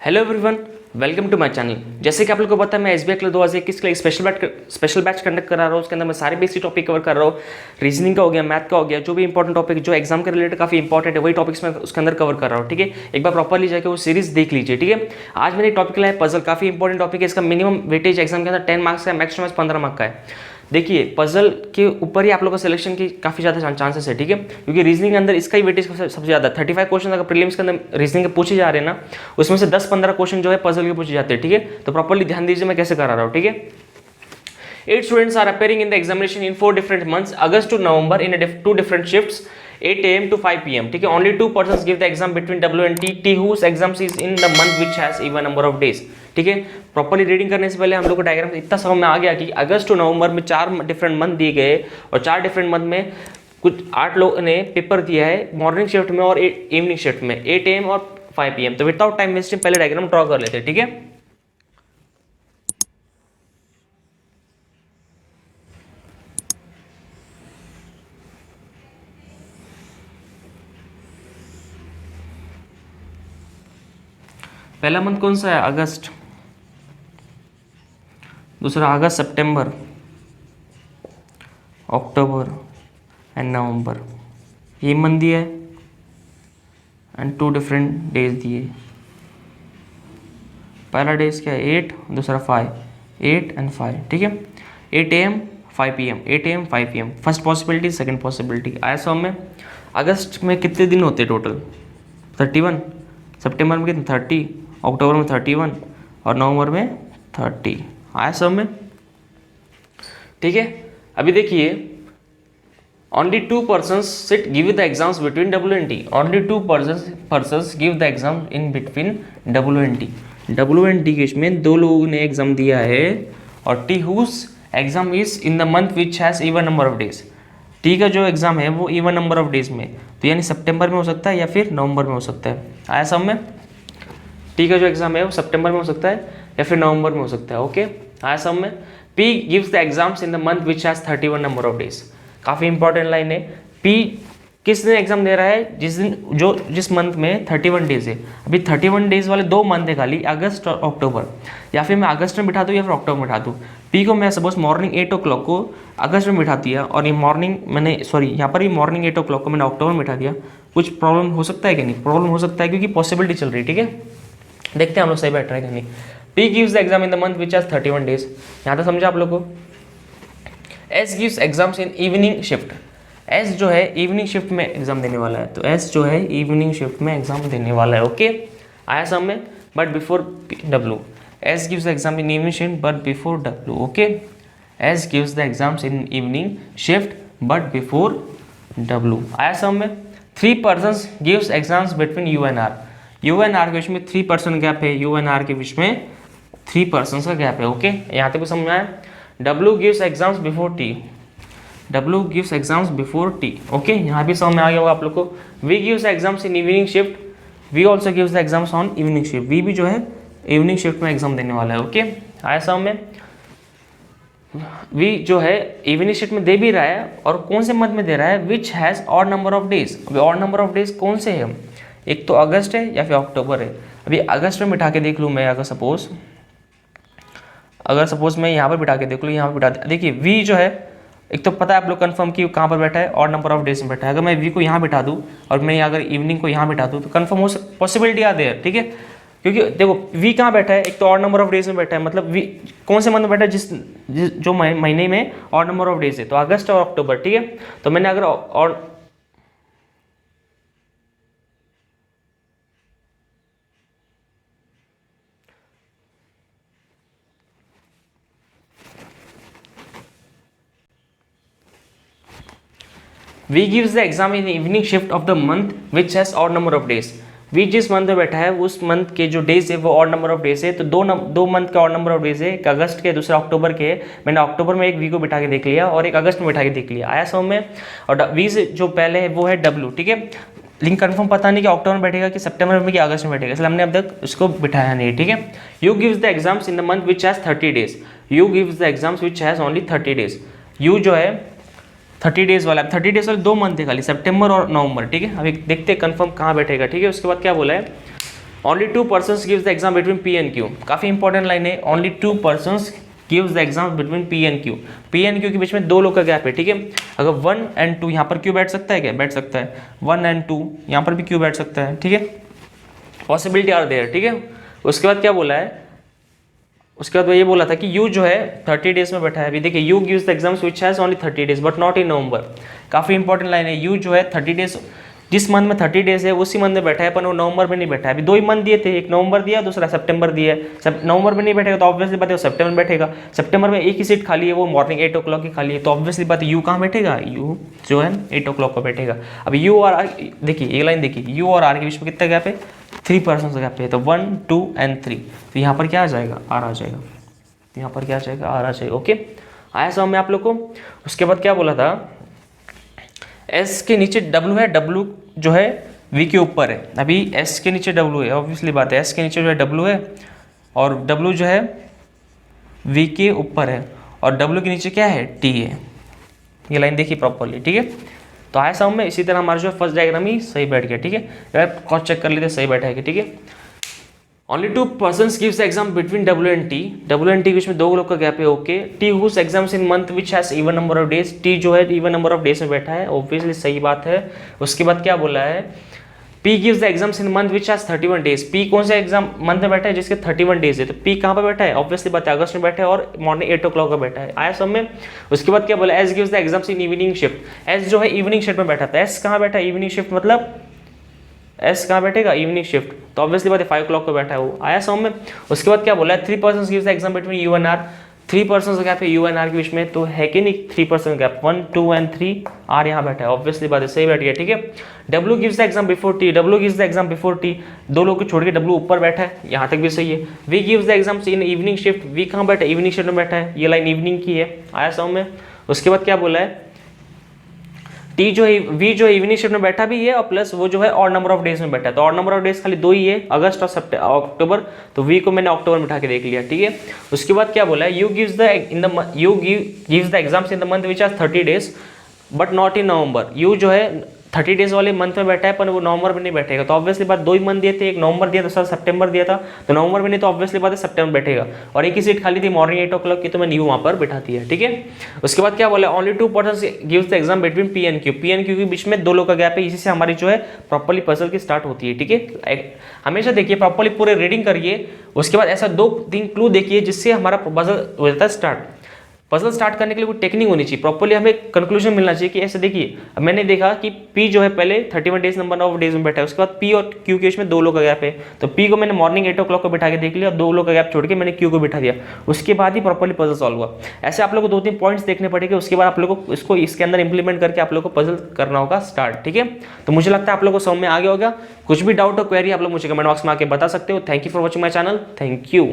Hello everyone, welcome to my channel. जैसे कि आप लोग को पता है, मैं एसबीआई क्लर्क 2021 के लिए स्पेशल बैच कंडक्ट करा रहा हूँ। उसके अंदर मैं सारे बेसिक टॉपिक कवर कर रहा हूँ। रीजनिंग का हो गया, मैथ का हो गया, जो भी इंपॉर्टेंट टॉपिक जो एग्जाम के रिलेटेड काफी इंपॉर्टेंट है वही टॉपिक्स मैं उसके अंदर कवर कर रहा हूँ। ठीक है, एक बार प्रॉपरली जाकर वो सीरीज देख लीजिए। ठीक है, आज मैंने टॉपिक लाया पजल। काफी इंपॉर्टेंट टॉपिक है। इसका मिनिमम वेटेज एग्जाम के अंदर 10 मार्क्स का है, मैक्स टू मैक्स 15 मार्क्स का है। देखिए, पजल के ऊपर ही आप लोगों का सिलेक्शन की काफी ज्यादा चांसेस है। ठीक है, क्योंकि रीजनिंग के अंदर इसका ही वेटेज सबसे ज्यादा 35 क्वेश्चन अगर प्रीलिम्स के अंदर रीजनिंग के पूछे जा रहे हैं ना, उसमें से 10-15 क्वेश्चन जो है पजल के पूछे जाते हैं। ठीक है, तो प्रॉपर्ली ध्यान दीजिए मैं कैसे करा रहा हूँ। ठीक है, 8 students are appearing in the examination in 4 different months, August to November, in two different shifts, 8 a.m. to 5 p.m. ठीक है, only 2 persons give the exam between W and T whose exams is in the month which has even number of days. ठीक है, properly reading करने से पहले हम लोग को डायग्राम इतना समझ में आ गया कि अगस्त टू नवंबर में 4 डिफरेंट मंथ दिए गए और 4 डिफरेंट मंथ में कुछ 8 लोगों ने पेपर दिया है मॉर्निंग शिफ्ट में और इवनिंग शिफ्ट में 8 AM और 5 PM। तो विदाउट टाइम वेस्टिंग पहले डायग्राम ड्रॉ कर लेते हैं। ठीक है, पहला मंथ कौन सा है? अगस्त। दूसरा अगस्त, सितंबर, अक्टूबर एंड नवंबर, ये मंथ दिया है एंड 2 डिफरेंट डेज दिए। पहला डेज क्या है? 8, दूसरा 5, 8 एंड 5। ठीक है, 8 AM 5 PM, 8 AM 5 PM, first possibility, second possibility. आया समझ में? अगस्त में कितने दिन होते टोटल? 31। सितंबर में कितने? 30। अक्टूबर में 31 और नवंबर में 30। आया सब में? ठीक है, अभी देखिए, only 2 persons give the exams between W and T. Only 2 persons give the exam in between W and T. W and T case में 2 लोगों ने एग्जाम दिया है और T whose exam is in the month which has even number of days. T का जो exam है वो even number of days में, तो यानी सितंबर में हो सकता है या फिर नवंबर में हो सकता है। आया सब में? टी का जो एग्जाम है वो सितंबर में हो सकता है या फिर नवंबर में हो सकता है। ओके, आया सब में? P gives the exams in the month which has 31 number of days. काफी इंपॉर्टेंट लाइन है। पी किस दिन एग्जाम दे रहा है? जिस मंथ में 31 डेज है। अभी 31 डेज वाले 2 मंथ है खाली, अगस्त और अक्टूबर। या फिर मैं अगस्त में बिठा दूँ या फिर अक्टूबर में बिठा दूँ। पी को मैं सपोज मॉर्निंग 8 o'clock को अगस्त में बिठा दिया और ये मॉर्निंग मैंने यहाँ पर भी मॉर्निंग 8 o'clock को मैंने अक्टूबर में बिठा दिया। कुछ प्रॉब्लम हो सकता है कि नहीं? प्रॉब्लम हो सकता है क्योंकि पॉसिबिलिटी चल रही है। ठीक है, देखते हैं हम लोग सही बैठ रहे हैं कि नहीं। P gives the exam in the month which has 31 days। यहाँ तक समझा आप लोग को? S gives exams in evening shift। S जो है इवनिंग शिफ्ट में एग्जाम देने वाला है, तो S जो है इवनिंग शिफ्ट में एग्जाम देने वाला है। ओके, आया सब में? But before W। S gives the exam in evening shift but before W। Okay, S gives the exams in evening shift but before W। आया सब में? 3 persons gives exams between U and R। U and R के बीच में 3 person gap है। U and R के बीच में 3 पर्सन का गैप है। ओके, यहाँ तक भी समझ में आया? W gives exams before T। W gives exams before T। Okay, यहाँ भी समझ में आ गया होगा आप लोग को। V gives exams in evening shift। V also gives the exams on evening shift। V भी जो है इवनिंग शिफ्ट में एग्जाम देने वाला है। ओके, आया समझ में? V जो है इवनिंग शिफ्ट में दे भी रहा है और कौन से मंथ में दे रहा है? Which has odd number of days। अभी odd number of days कौन से है? एक तो अगस्त है या फिर अक्टूबर है। अभी अगस्त में बिठा के देख लूँ मैं, अगर सपोज मैं यहाँ पर बिठा के देख लूँ, यहाँ पर बिठा देखिए वी जो है, एक तो पता है आप लोग कंफर्म कि कहाँ पर बैठा है? और नंबर ऑफ डेज में बैठा है। अगर मैं वी को यहाँ बिठा दूँ और मैं अगर इवनिंग को यहाँ बिठा दूँ तो कंफर्म हो पॉसिबिलिटी आ देयर। ठीक है, क्योंकि देखो वी कहाँ बैठा है? एक तो और नंबर ऑफ डेज में बैठा है, मतलब वी कौन से मंथ में बैठा है? जो महीने में और नंबर ऑफ डेज है, तो अगस्त और अक्टूबर। ठीक है, तो मैंने अगर और V gives the exam in the evening shift of the month which has odd number of days। V जिस मंथ में बैठा है उस मंथ के जो डेज है वो ऑड नंबर ऑफ डेज है। तो दो मंथ के ऑड नंबर ऑफ डेज है, एक अगस्त के दूसरा अक्टूबर के। मैंने अक्टूबर में एक वी को बिठा के देख लिया और एक अगस्त में बिठा के देख लिया। आया समझ में? और वी से जो पहले है वो है W। ठीक है, लेकिन कंफर्म पता नहीं कि अक्टूबर में बैठेगा कि सितंबर में कि अगस्त में बैठेगा, इसलिए हमने अब तक उसको बिठाया नहीं। ठीक है, you gives the exams in the month which has 30 days. You gives the exams which has only 30 days. You जो है 30 डेज वाला, 30 डेज वाले 2 मंथ है खाली, सितंबर और नवंबर। ठीक है, अभी देखते हैं कंफर्म कहाँ बैठेगा। ठीक है, उसके बाद क्या बोला है? Only 2 persons gives the exam between P and Q, काफ़ी इंपॉर्टेंट लाइन है, only 2 persons gives the exam between P and Q, P and Q के बीच में 2 लोग का गैप है, ठीक है। अगर 1 एंड 2 यहाँ पर क्यू बैठ सकता है क्या, बैठ सकता है, 1 एंड 2 यहाँ पर भी क्यू बैठ सकता है, ठीक है, पॉसिबिलिटी आर देयर, ठीक है। उसके बाद क्या बोला है, उसके बाद वो ये बोला था कि यू जो है 30 डेज में बैठा है, अभी देखिए you gives the exams which has only 30 days but not in November, काफ़ी इंपॉर्टेंट लाइन है, यू जो है 30 डेज, जिस मंथ में 30 डेज है उसी मंथ में बैठा है, पर वो नवंबर में नहीं बैठा है। अभी 2 ही मंथ दिए थे, एक नवंबर दिया, दूसरा सितंबर दिया है। नवंबर में नहीं बैठेगा तो ऑब्वियसली बात है वो सितंबर में बैठेगा, सितंबर में एक ही सीट खाली है, वो मॉर्निंग 8 o'clock की खाली है, तो ऑब्वियसली बात है यू कहाँ बैठेगा, यू जो है 8 o'clock को बैठेगा। अब यू और आर, देखिए ये लाइन देखिए, यू और आर के बीच में कितना गैप है, 3% का गैप है, तो 1 2 एंड 3, तो यहाँ पर क्या आ जाएगा, आर आ जाएगा, यहाँ पर क्या आ जाएगा, आर आ जाएगा। ओके, आया समझ में आप लोग को। उसके बाद क्या बोला था, एस के नीचे डब्ल्यू है, डब्ल्यू जो है वी के ऊपर है, अभी एस के नीचे डब्ल्यू है, ऑब्वियसली बात है एस के नीचे जो है डब्ल्यू है, और डब्ल्यू जो है वी के ऊपर है, और डब्ल्यू के नीचे क्या है, टी है। ये लाइन देखिए प्रॉपरली, ठीक है। तो आया समझ में। इसी तरह हमारा जो फर्स्ट डायग्राम ही सही बैठ गया, ठीक है, अगर क्रॉस चेक कर लेते सही बैठा है, ठीक है। Only 2 persons gives exam between W and T, W and T के बीच में 2 लोग का गैप है, okay. T who's exams in month which has even number of days, T जो है इवन नंबर ऑफ डेज में बैठा है, ऑब्वियसली सही बात है। उसके बाद क्या बोला है, P gives the exams in month which has 31 days, P कौन सा एग्जाम मंथ में बैठा है जिसके 31 डेज है, तो पी कहाँ पर बैठा है, ऑब्वियसली बात है अगस्त में बैठा है और मॉर्निंग 8 o'clock का बैठा है, आया सब में। उसके बाद क्या बोला, S gives the exams in evening shift, S जो है इवनिंग शिफ्ट में बैठा था, एस कहाँ बैठा है, इवनिंग शिफ्ट मतलब एस कहाँ बैठेगा, इवनिंग शिफ्ट, तो ऑब्वियसली बात है 5 o'clock को बैठा है वो, आया समझ में। उसके बाद क्या बोला है, 3 persons gives the exam between U and R, 3 persons का गैप है यू एंड आर के बीच में, तो है कि नहीं 3% गैप, 1 2 एंड 3, आर यहाँ बैठा है, ऑब्वियसली बात है सही बैठ गया, ठीक है। W gives the exam before T, W gives the exam before T, 2 लोग को छोड़ के डब्ल्यू ऊपर बैठा है, यहाँ तक भी सही है। V gives the exams in evening shift, V कहाँ बैठा है, इवनिंग शिफ्ट में बैठा है, ये लाइन इवनिंग की है, आया समझ में। उसके बाद क्या बोला है, टी जो है वी जो है इवनिंग शिफ्ट में बैठा भी है, और प्लस वो जो है और नंबर ऑफ डेज में बैठा है, तो और नंबर ऑफ डेज खाली 2 ही है, अगस्त और अक्टूबर, तो वी को मैंने अक्टूबर में उठा के देख लिया, ठीक है। उसके बाद क्या बोला है, you gives the exams in the month which has 30 days but not in November, you जो है 30 डेज वाले मंथ में बैठा है पर वो नवंबर में नहीं बैठेगा, तो ऑब्वियसली बात 2 ही मंथ दिए थे, एक नवंबर दिया दूसरा सितंबर दिया था, तो नवंबर में नहीं तो ऑब्वियसली बात है सितंबर बैठेगा, और एक ही सीट खाली थी मॉर्निंग 8 o'clock की, तो मैंने यू वहाँ पर बैठा दिया, ठीक है। उसके बाद क्या बोला, only 2 persons gives the exam between P and Q, P and Q के बीच में 2 लोग का गैप है, इसी से हमारी जो है प्रॉपर्ली पजल की स्टार्ट होती है, ठीक है। हमेशा देखिए प्रॉपर्ली पूरे रीडिंग करिए, उसके बाद ऐसा 2-3 क्लू देखिए जिससे हमारा पजल हो जाता है स्टार्ट। पजल स्टार्ट करने के लिए कोई टेक्निक होनी चाहिए, प्रॉपर्ली हमें कंक्लूजन मिलना चाहिए कि ऐसे देखिए, अब मैंने देखा कि पी जो है पहले 31 डेज नंबर ऑफ डेज में बैठा है, उसके बाद पी और क्यू के बीच में 2 लोग का गैप है, तो पी को मैंने मॉर्निंग 8 o'clock को बिठा के देख लिया, और 2 लोग का गैप छोड़ के मैंने क्यू को बिठा दिया, उसके बाद ही प्रॉपर्ली पजल सॉल्व हुआ। ऐसे आप लोग को 2-3 पॉइंट्स देखने पड़ेंगे, उसके बाद आप लोग को इसको इसके अंदर इंप्लीमेंट करके आप लोग को पजल करना होगा स्टार्ट, ठीक है। तो मुझे लगता है आप लोग को समझ में आ गया होगा। कुछ भी डाउट और क्वेरी आप लोग मुझे कमेंट बॉक्स में आके बता सकते हो। Thank you for watching my channel, thank you.